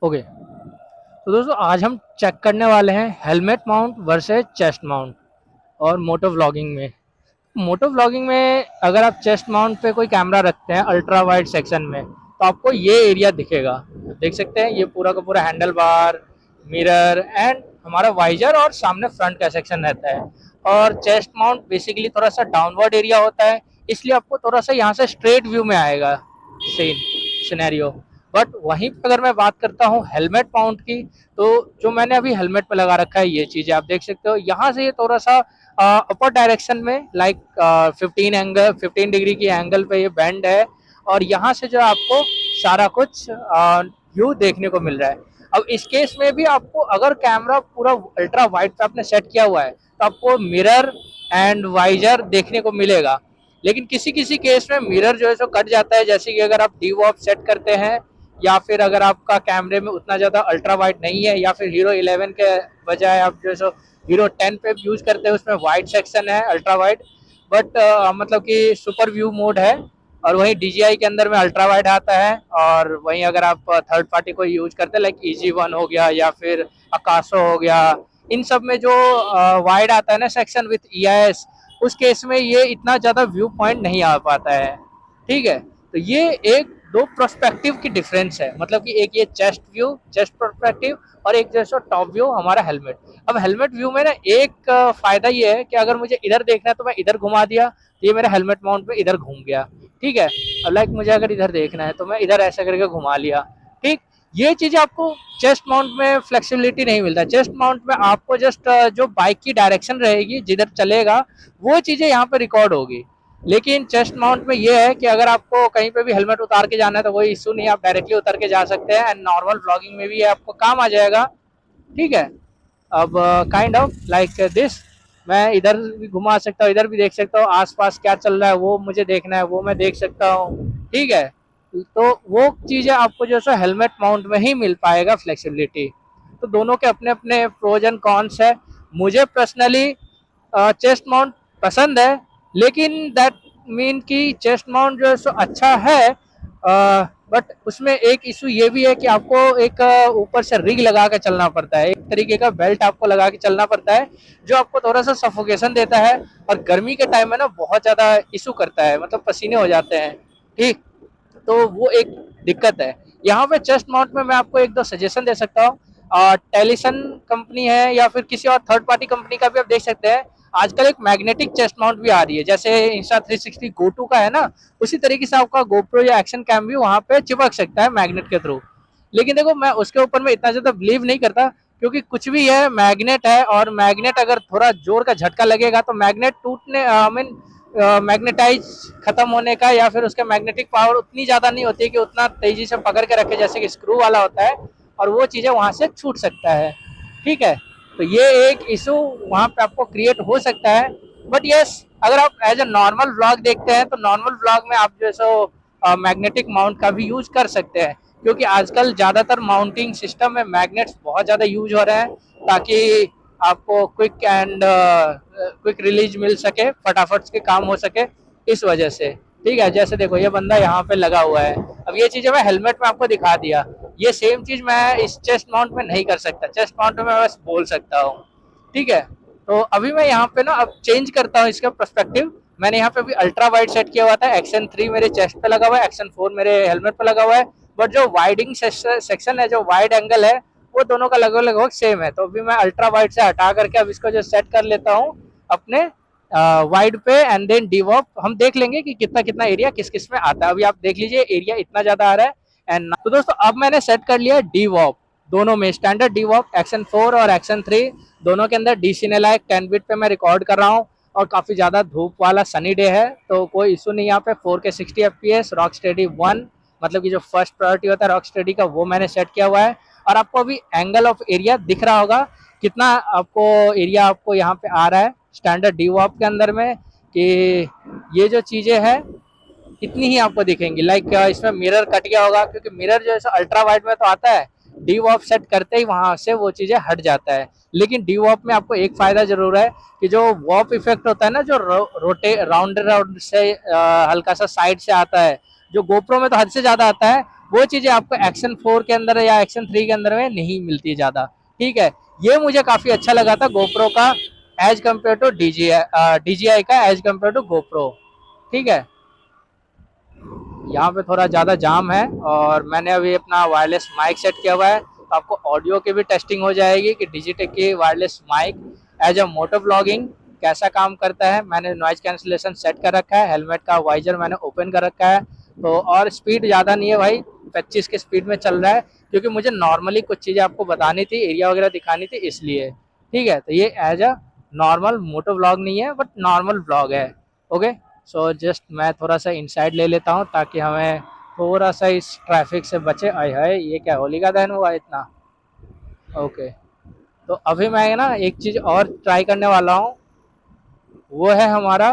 Okay, तो दोस्तों आज हम चेक करने वाले हैं helmet mount versus chest mount और मोटो व्लॉगिंग में। मोटो व्लॉगिंग में अगर आप चेस्ट माउंट पे कोई कैमरा रखते हैं अल्ट्रा वाइड सेक्शन में, तो आपको ये एरिया दिखेगा। देख सकते हैं, ये पूरा का पूरा हैंडल बार, मिरर एंड हमारा वाइजर और सामने फ्रंट का सेक्शन रहता है। और चेस्ट माउंट बेसिकली थोड़ा सा डाउनवर्ड एरिया होता है, इसलिए आपको थोड़ा सा यहाँ से स्ट्रेट व्यू में आएगा सीन सिनेरियो। बट वहीं पर अगर मैं बात करता हूँ हेलमेट माउंट की, तो जो मैंने अभी हेलमेट पे लगा रखा है, ये चीज़ें आप देख सकते हो। यहाँ से ये थोड़ा सा अपर डायरेक्शन में, लाइक 15 डिग्री की एंगल पे ये बेंड है, और यहाँ से जो आपको सारा कुछ व्यू देखने को मिल रहा है। अब इस केस में भी आपको अगर कैमरा पूरा अल्ट्रा वाइड पे आपने सेट किया हुआ है, तो आपको मिरर एंड वाइजर देखने को मिलेगा। लेकिन किसी किसी केस में मिरर जो है सो कट जाता है, जैसे कि अगर आप डी वॉप सेट करते हैं, या फिर अगर आपका कैमरे में उतना ज़्यादा अल्ट्रा वाइड नहीं है, या फिर हीरो 11 के बजाय आप जो है सो हीरो 10 पे यूज करते हैं, उसमें वाइड सेक्शन है अल्ट्रा वाइड, बट मतलब कि सुपर व्यू मोड है। और वहीं DJI के अंदर में अल्ट्रा वाइड आता है। और वहीं अगर आप थर्ड पार्टी को यूज करते हैं, लाइक EG1 हो गया या फिर अकाशो हो गया, इन सब में जो वाइड आता है ना सेक्शन विथ EIS, उस केस में ये इतना ज़्यादा व्यू पॉइंट नहीं आ पाता है। ठीक है, तो ये एक दो प्रोस्पेक्टिव की डिफरेंस है, मतलब कि एक ये चेस्ट व्यू, चेस्ट प्रोस्पेक्टिव, और एक जैसा टॉप व्यू हमारा हेलमेट। अब हेलमेट व्यू में ना एक फायदा ये है कि अगर मुझे इधर देखना है तो मैं इधर घुमा दिया, तो ये मेरा हेलमेट माउंट में इधर घूम गया। ठीक है, अब लाइक मुझे अगर इधर देखना है तो मैं इधर ऐसा करके घुमा लिया। ठीक, ये चीज़ें आपको चेस्ट माउंट में फ्लेक्सिबिलिटी नहीं मिलता। चेस्ट माउंट में आपको जस्ट जो बाइक की डायरेक्शन रहेगी, जिधर चलेगा वो चीज़ें यहाँ पे रिकॉर्ड होगी। लेकिन चेस्ट माउंट में ये है कि अगर आपको कहीं पे भी हेलमेट उतार के जाना है तो कोई इशू नहीं, आप डायरेक्टली उतर के जा सकते हैं, एंड नॉर्मल व्लॉगिंग में भी ये आपको काम आ जाएगा। ठीक है, अब काइंड ऑफ लाइक दिस, मैं इधर भी घुमा सकता हूँ, इधर भी देख सकता हूँ, आसपास क्या चल रहा है वो मुझे देखना है, वो मैं देख सकता हूँ। ठीक है, तो वो चीज़ें आपको जो है हेलमेट माउंट में ही मिल पाएगा फ्लेक्सिबिलिटी। तो दोनों के अपने अपने प्रोज एंड कॉन्स है। मुझे पर्सनली चेस्ट माउंट पसंद है, लेकिन दैट मीन कि चेस्ट माउंट जो है सो अच्छा है, बट उसमें एक इशू ये भी है कि आपको एक ऊपर से रिग लगा के चलना पड़ता है, एक तरीके का बेल्ट आपको लगा के चलना पड़ता है, जो आपको थोड़ा सा सफोकेशन देता है, और गर्मी के टाइम में ना बहुत ज़्यादा इशू करता है, मतलब पसीने हो जाते हैं। ठीक, तो वो एक दिक्कत है। यहाँ पे चेस्ट माउंट में मैं आपको एक दो सजेशन दे सकता हूँ। टेलीसन कंपनी है या फिर किसी और थर्ड पार्टी कंपनी का भी आप देख सकते हैं। आजकल एक मैग्नेटिक चेस्ट माउंट भी आ रही है, जैसे Insta360 GoTo का है ना, उसी तरीके से आपका GoPro या एक्शन कैम भी वहाँ पे चिपक सकता है मैग्नेट के थ्रू। लेकिन देखो, मैं उसके ऊपर में इतना ज़्यादा बिलीव नहीं करता, क्योंकि कुछ भी है, मैग्नेट है, और मैग्नेट अगर थोड़ा जोर का झटका लगेगा तो मैग्नेट टूटने, आई मीन मैग्नेटाइज खत्म होने का, या फिर उसका मैग्नेटिक पावर उतनी ज़्यादा नहीं होती कि उतना तेज़ी से पकड़ के रखे जैसे कि स्क्रू वाला होता है, और वो चीज़ें वहाँ से छूट सकता है। ठीक है, तो ये एक इशू वहाँ पे आपको क्रिएट हो सकता है। बट यस, अगर आप एज ए नॉर्मल व्लॉग देखते हैं तो नॉर्मल व्लॉग में आप जो है सो मैग्नेटिक माउंट का भी यूज कर सकते हैं, क्योंकि आजकल ज़्यादातर माउंटिंग सिस्टम में मैग्नेट्स बहुत ज़्यादा यूज हो रहे हैं, ताकि आपको क्विक रिलीज मिल सके, फटाफट के काम हो सके, इस वजह से। ठीक है, जैसे देखो ये बंदा यहाँ पे लगा हुआ है, अब ये चीज़ें मैं हेलमेट में आपको दिखा दिया, ये सेम चीज़ मैं इस चेस्ट माउंट में नहीं कर सकता। चेस्ट माउंट में मैं बस बोल सकता हूँ। ठीक है, तो अभी मैं यहाँ पे ना अब चेंज करता हूँ इसका पर्सपेक्टिव। मैंने यहाँ पे अभी अल्ट्रा वाइड सेट किया हुआ था, एक्शन 3 मेरे चेस्ट पे लगा हुआ है, एक्शन 4 मेरे हेलमेट पे लगा हुआ है, बट जो वाइडिंग सेक्शन है, जो वाइड एंगल है, वो दोनों का लगभग लगभग सेम है। तो अभी मैं अल्ट्रा वाइड से हटा करके अब इसको जो सेट कर लेता हूँ अपने वाइड पे, एंड देन डीवॉप हम देख लेंगे कि कितना कितना एरिया किस किस में आता है। अभी आप देख लीजिए एरिया इतना ज्यादा आ रहा है। एंड तो दोस्तों अब मैंने सेट कर लिया डीवॉप, दोनों में स्टैंडर्ड डीवॉप एक्शन 4 और एक्शन 3 दोनों के अंदर। डी सिनेलाइक 10 बिट पे मैं रिकॉर्ड कर रहा हूँ, और काफी ज्यादा धूप वाला सनी डे है, तो कोई इशू नहीं यहाँ पे। 4K 60 FPS रॉक स्टेडी 1, मतलब कि जो फर्स्ट प्रायोरिटी होता है रॉक स्टेडी का, वो मैंने सेट किया हुआ है। और आपको अभी एंगल ऑफ एरिया दिख रहा होगा, कितना आपको एरिया आपको यहाँ पे आ रहा है स्टैंडर्ड डीवॉप के अंदर में, कि ये जो चीजें हैं इतनी ही आपको दिखेंगी। लाइक इसमें मिरर कट गया होगा, क्योंकि मिरर जो है अल्ट्रा वाइड में तो आता है, डी वॉप सेट करते ही वहां से वो चीजें हट जाता है। लेकिन डी वॉप में आपको एक फायदा जरूर है कि जो वॉप इफेक्ट होता है ना, जो रोटे राउंड राउंड से हल्का सा साइड से आता है, जो गोप्रो में तो हद से ज्यादा आता है, वो चीज़ें आपको एक्शन 4 के अंदर या एक्शन 3 के अंदर में नहीं मिलती ज़्यादा। ठीक है, ये मुझे काफ़ी अच्छा लगा था गोप्रो का एज कम्पेयर टू DJI का एज कम्पेयर टू गोप्रो। ठीक है, यहाँ पे थोड़ा ज़्यादा जाम है और मैंने अभी अपना वायरलेस माइक सेट किया हुआ है, तो आपको ऑडियो की भी टेस्टिंग हो जाएगी कि डिजिटेक की wireless mic as a moto vlogging कैसा काम करता है। मैंने नॉइज कैंसिलेशन सेट कर रखा है, हेलमेट का वाइजर मैंने ओपन कर रखा है। तो और स्पीड ज़्यादा नहीं है भाई, 25 की स्पीड में चल रहा है, क्योंकि मुझे नॉर्मली कुछ चीज़ें आपको बतानी थी, एरिया वगैरह दिखानी थी इसलिए। ठीक है, तो ये as a normal moto vlog नहीं है बट नॉर्मल व्लॉग है। ओके, सो जस्ट मैं थोड़ा सा इनसाइड ले लेता हूँ ताकि हमें थोड़ा सा इस ट्रैफिक से बचे। आए हाय, ये क्या होली का दहन हुआ इतना। ओके, तो अभी मैं ना एक चीज़ और ट्राई करने वाला हूँ, वो है हमारा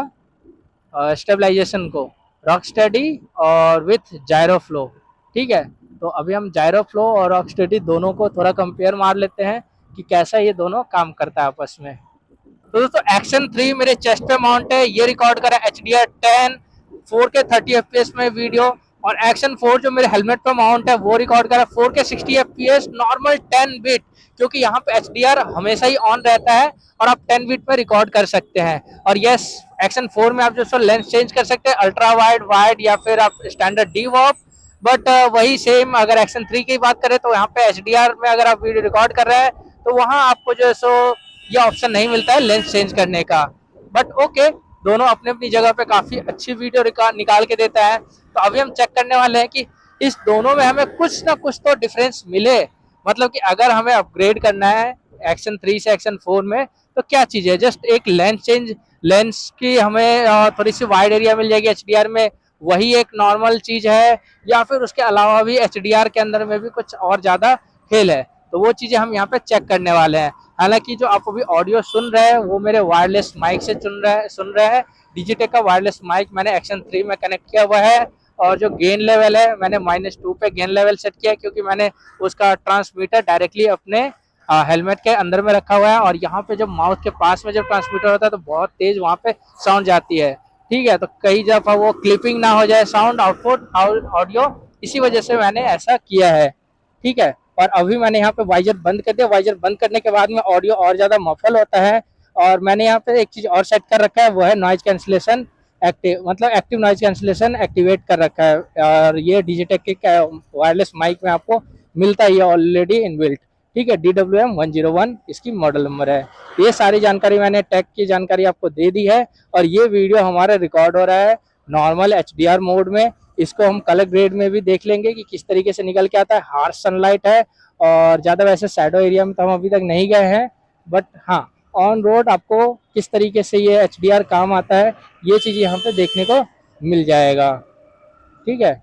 स्टेबलाइजेशन को रॉक स्टेडी और विथ जायरो फ्लो। ठीक है, तो अभी हम जायरो फ्लो और रॉक स्टेडी दोनों को थोड़ा कंपेयर मार लेते हैं कि कैसा ये दोनों काम करता है आपस में। तो दोस्तों एक्शन 3 मेरे चेस्ट पे माउंट है, ये रिकॉर्ड करा HDR10 4K 30 FPS में वीडियो। और एक्शन 4 जो मेरे हेलमेट पे माउंट है वो रिकॉर्ड करा 4K 60 FPS नॉर्मल 10 बिट, क्योंकि यहाँ पे HDR हमेशा ही ऑन रहता है और आप 10 बिट में रिकॉर्ड कर सकते हैं। और यस, एक्शन 4 में आप जो लेंस चेंज कर सकते हैं, अल्ट्रा वाइड, वाइड या फिर आप स्टैंडर्ड डी वॉप। बट वही सेम अगर एक्शन 3 की बात करें तो यहाँ पे HDR में अगर आप वीडियो रिकॉर्ड कर रहे हैं तो वहाँ आपको जो है सो ये ऑप्शन नहीं मिलता है लेंस चेंज करने का। बट ओके, दोनों अपने अपनी जगह पे काफ़ी अच्छी वीडियो निकाल के देता है। तो अभी हम चेक करने वाले हैं कि इस दोनों में हमें कुछ ना कुछ तो डिफरेंस मिले, मतलब कि अगर हमें अपग्रेड करना है एक्शन 3 से एक्शन 4 में तो क्या चीज़ है। जस्ट एक लेंस चेंज, लेंस की हमें थोड़ी सी वाइड एरिया मिल जाएगी HDR में, वही एक नॉर्मल चीज़ है, या फिर उसके अलावा भी HDR के अंदर में भी कुछ और ज़्यादा खेल है। तो वो चीज़ें हम यहाँ पे चेक करने वाले हैं। हालांकि जो आप अभी ऑडियो सुन रहे हैं वो मेरे वायरलेस माइक से सुन रहे हैं। डिजिटेक का वायरलेस माइक मैंने एक्शन 3 में कनेक्ट किया हुआ है। और जो गेन लेवल है मैंने -2 पे गेन लेवल सेट किया है, क्योंकि मैंने उसका ट्रांसमीटर डायरेक्टली अपने हेलमेट के अंदर में रखा हुआ है। और यहाँ पे जब माउथ के पास में जब ट्रांसमीटर होता है तो बहुत तेज वहाँ पे साउंड जाती है। ठीक है, तो कई दफ़ा वो क्लिपिंग ना हो जाए साउंड आउटपुट ऑडियो, इसी वजह से मैंने ऐसा किया है। ठीक है, और अभी मैंने यहाँ पे वाइजर बंद कर दिया। वाइजर बंद करने के बाद में ऑडियो और ज़्यादा मफल होता है। और मैंने यहाँ पे एक चीज़ और सेट कर रखा है, वो है नॉइज कैंसिलेशन एक्टिव, मतलब एक्टिव नॉइज कैंसिलेशन एक्टिवेट कर रखा है। और ये डिजिटेक के वायरलेस माइक में आपको मिलता ही है ऑलरेडी इनबिल्ट। ठीक है, DWM101 इसकी मॉडल नंबर है। ये सारी जानकारी मैंने टैग की जानकारी आपको दे दी है। और ये वीडियो हमारा रिकॉर्ड हो रहा है नॉर्मल HDR मोड में। इसको हम कलर ग्रेड में भी देख लेंगे कि किस तरीके से निकल के आता है। हार्श सनलाइट है और ज़्यादा वैसे शैडो एरिया में तो हम अभी तक नहीं गए हैं, बट हाँ ऑन रोड आपको किस तरीके से ये HDR काम आता है ये चीज़ यहाँ पे देखने को मिल जाएगा। ठीक है।